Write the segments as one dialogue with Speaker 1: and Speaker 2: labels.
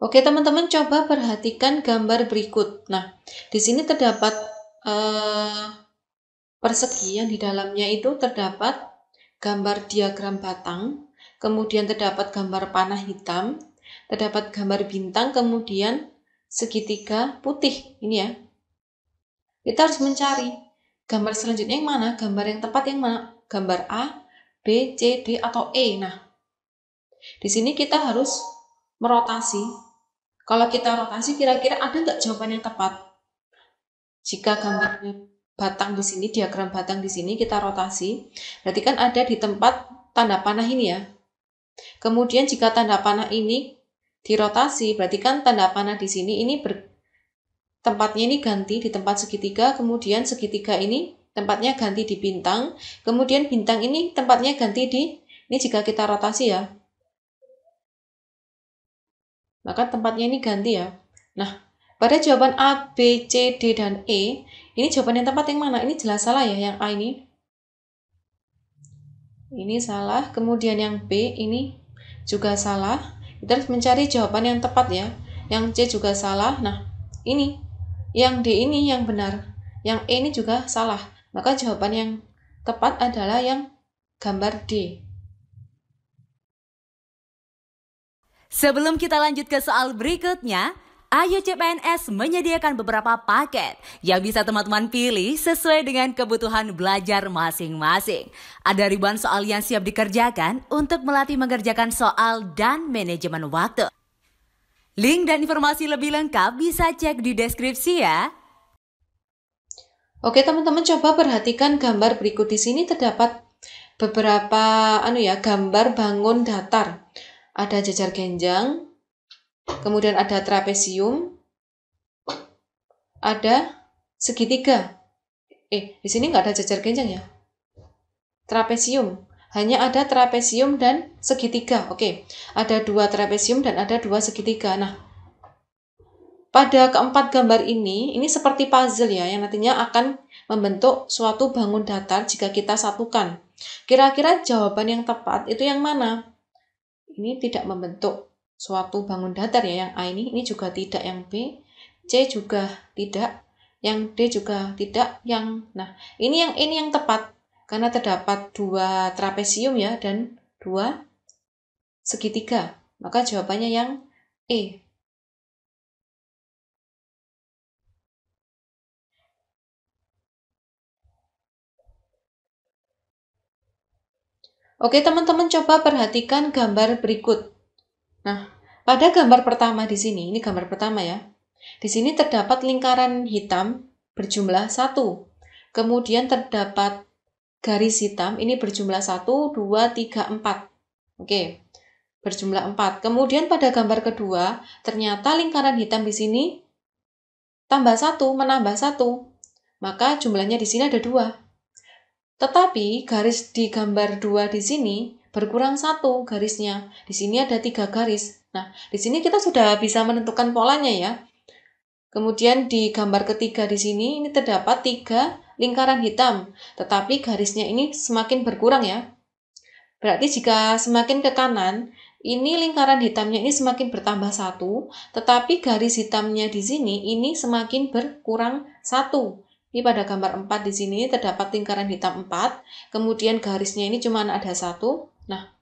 Speaker 1: Oke, teman-teman coba perhatikan gambar berikut. Nah, di sini terdapat persegi yang di dalamnya itu terdapat gambar diagram batang, kemudian terdapat gambar panah hitam, terdapat gambar bintang, kemudian segitiga putih. Ini ya. Kita harus mencari gambar selanjutnya yang mana, gambar yang tepat yang mana, gambar A, B, C, D, atau E. Nah, di sini kita harus merotasi. Kalau kita rotasi, kira-kira ada nggak jawaban yang tepat? Jika gambarnya batang di sini, diagram batang di sini, kita rotasi, berarti kan ada di tempat tanda panah ini ya. Kemudian jika tanda panah ini dirotasi, berarti kan tanda panah di sini ini tempatnya ini ganti di tempat segitiga, kemudian segitiga ini tempatnya ganti di bintang, kemudian bintang ini tempatnya ganti di, ini jika kita rotasi ya, maka tempatnya ini ganti ya. Nah, pada jawaban A, B, C, D, dan E, ini jawaban yang tepat yang mana? Ini jelas salah ya, yang A ini. Ini salah, kemudian yang B ini juga salah. Kita harus mencari jawaban yang tepat ya. Yang C juga salah. Nah, ini. Yang D ini yang benar. Yang E ini juga salah. Maka jawaban yang tepat adalah yang gambar D.
Speaker 2: Sebelum kita lanjut ke soal berikutnya, Ayo CPNS menyediakan beberapa paket yang bisa teman-teman pilih sesuai dengan kebutuhan belajar masing-masing. Ada ribuan soal yang siap dikerjakan untuk melatih mengerjakan soal dan manajemen waktu. Link dan informasi lebih lengkap bisa cek di deskripsi ya.
Speaker 1: Oke, teman-teman coba perhatikan gambar berikut. Di sini terdapat beberapa gambar bangun datar. Ada jajar genjang, kemudian ada trapesium, ada segitiga. Di sini nggak ada jajar genjang ya. Trapesium. Hanya ada trapesium dan segitiga. Oke, ada 2 trapesium dan ada 2 segitiga. Nah, pada keempat gambar ini seperti puzzle ya, yang nantinya akan membentuk suatu bangun datar jika kita satukan. Kira-kira jawaban yang tepat itu yang mana? Ini tidak membentuk suatu bangun datar ya, yang A ini juga tidak, yang B, C juga tidak, yang D juga tidak, nah ini yang tepat karena terdapat 2 trapesium ya dan 2 segitiga. Maka jawabannya yang E. Oke, teman-teman coba perhatikan gambar berikut. Nah, pada gambar pertama di sini, ini gambar pertama ya. Di sini terdapat lingkaran hitam berjumlah 1. Kemudian terdapat garis hitam, ini berjumlah 1, 2, 3, 4. Oke, berjumlah 4. Kemudian pada gambar kedua, ternyata lingkaran hitam di sini tambah 1, menambah 1. Maka jumlahnya di sini ada 2. Tetapi garis di gambar 2 di sini berkurang 1 garisnya. Di sini ada 3 garis. Nah, di sini kita sudah bisa menentukan polanya ya. Kemudian di gambar ketiga di sini ini terdapat 3 lingkaran hitam, tetapi garisnya ini semakin berkurang ya. Berarti jika semakin ke kanan, ini lingkaran hitamnya ini semakin bertambah 1, tetapi garis hitamnya di sini ini semakin berkurang 1. Ini pada gambar 4 di sini terdapat lingkaran hitam 4, kemudian garisnya ini cuma ada 1. Nah,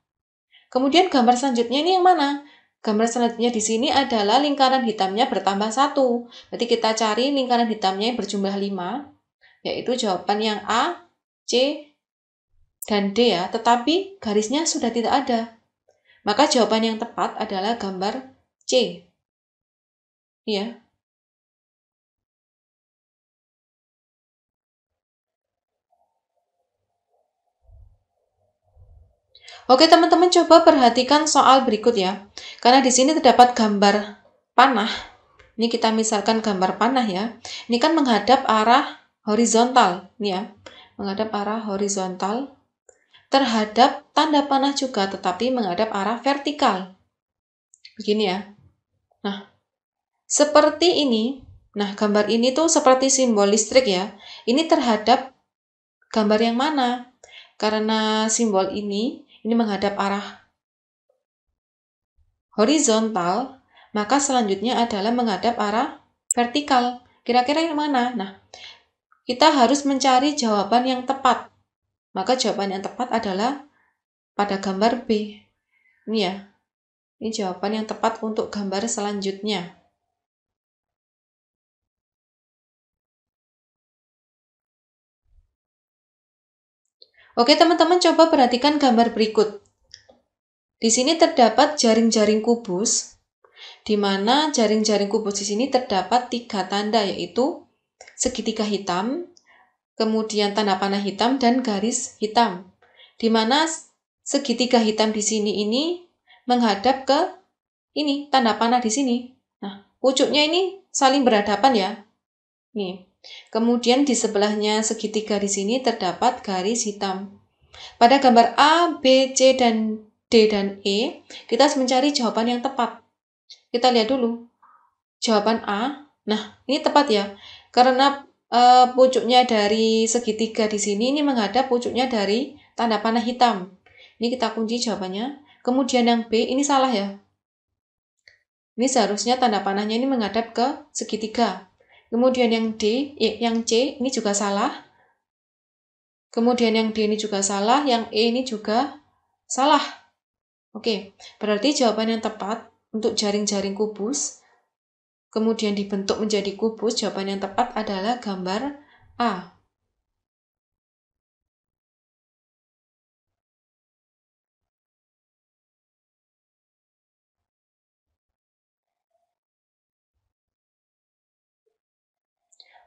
Speaker 1: kemudian gambar selanjutnya ini yang mana? Gambar selanjutnya di sini adalah lingkaran hitamnya bertambah 1. Berarti kita cari lingkaran hitamnya yang berjumlah 5, yaitu jawaban yang A, C, dan D ya, tetapi garisnya sudah tidak ada. Maka jawaban yang tepat adalah gambar C. Ya. Oke, teman-teman coba perhatikan soal berikut ya. Karena di sini terdapat gambar panah. Ini kita misalkan gambar panah ya. Ini kan menghadap arah horizontal, ini ya. Menghadap arah horizontal terhadap tanda panah juga, tetapi menghadap arah vertikal. Begini ya. Nah, seperti ini. Nah, gambar ini tuh seperti simbol listrik ya. Ini terhadap gambar yang mana? Karena simbol ini menghadap arah horizontal, Maka selanjutnya adalah menghadap arah vertikal. Kira-kira yang mana? Nah, kita harus mencari jawaban yang tepat. Maka jawaban yang tepat adalah pada gambar B. Ini ya. Ini jawaban yang tepat untuk gambar selanjutnya. Oke, teman-teman coba perhatikan gambar berikut. Di sini terdapat jaring-jaring kubus, di mana jaring-jaring kubus di sini terdapat 3 tanda, yaitu segitiga hitam, kemudian tanda panah hitam, dan garis hitam. Di mana segitiga hitam di sini ini menghadap ke ini, tanda panah di sini. Nah, pucuknya ini saling berhadapan ya. Nih. Kemudian di sebelahnya segitiga di sini terdapat garis hitam. Pada gambar A, B, C, dan D, dan E, kita harus mencari jawaban yang tepat. Kita lihat dulu. Jawaban A, nah ini tepat ya. Karena pucuknya dari segitiga di sini ini menghadap pucuknya dari tanda panah hitam. Ini kita kunci jawabannya. Kemudian yang B, ini salah ya. Ini seharusnya tanda panahnya ini menghadap ke segitiga. Kemudian yang D, yang C ini juga salah. Kemudian yang D ini juga salah, yang E ini juga salah. Oke, berarti jawaban yang tepat untuk jaring-jaring kubus, kemudian dibentuk menjadi kubus, jawaban yang tepat adalah gambar A.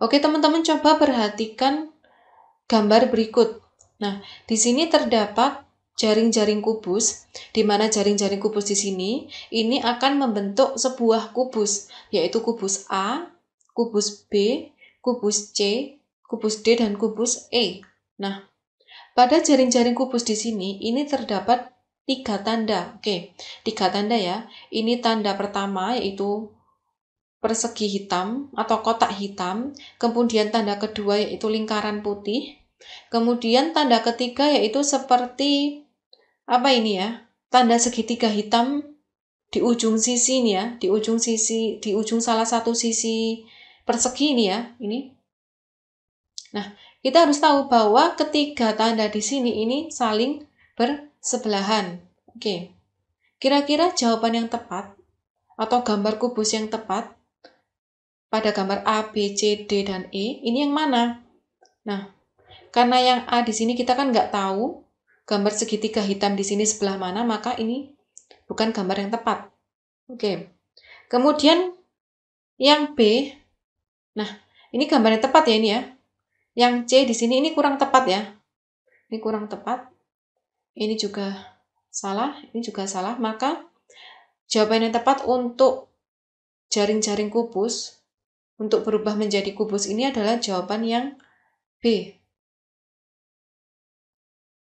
Speaker 1: Oke, teman-teman coba perhatikan gambar berikut. Nah, di sini terdapat jaring-jaring kubus, di mana jaring-jaring kubus di sini ini akan membentuk sebuah kubus, yaitu kubus A, kubus B, kubus C, kubus D, dan kubus E. Nah, pada jaring-jaring kubus di sini ini terdapat 3 tanda. Oke, 3 tanda ya. Ini tanda pertama yaitu persegi hitam atau kotak hitam, kemudian tanda kedua yaitu lingkaran putih, kemudian tanda ketiga yaitu seperti apa ini ya, tanda segitiga hitam di ujung sisi ini ya, di ujung salah satu sisi persegi ini ya, ini. Nah, kita harus tahu bahwa ketiga tanda di sini ini saling bersebelahan. Oke, kira-kira jawaban yang tepat atau gambar kubus yang tepat pada gambar A, B, C, D, dan E, ini yang mana? Nah, karena yang A di sini kita kan nggak tahu gambar segitiga hitam di sini sebelah mana, maka ini bukan gambar yang tepat. Oke. Kemudian yang B, nah ini gambar yang tepat ya ini ya. Yang C di sini ini kurang tepat ya. Ini kurang tepat. Ini juga salah, ini juga salah. Maka jawaban yang tepat untuk jaring-jaring kubus untuk berubah menjadi kubus ini adalah jawaban yang B.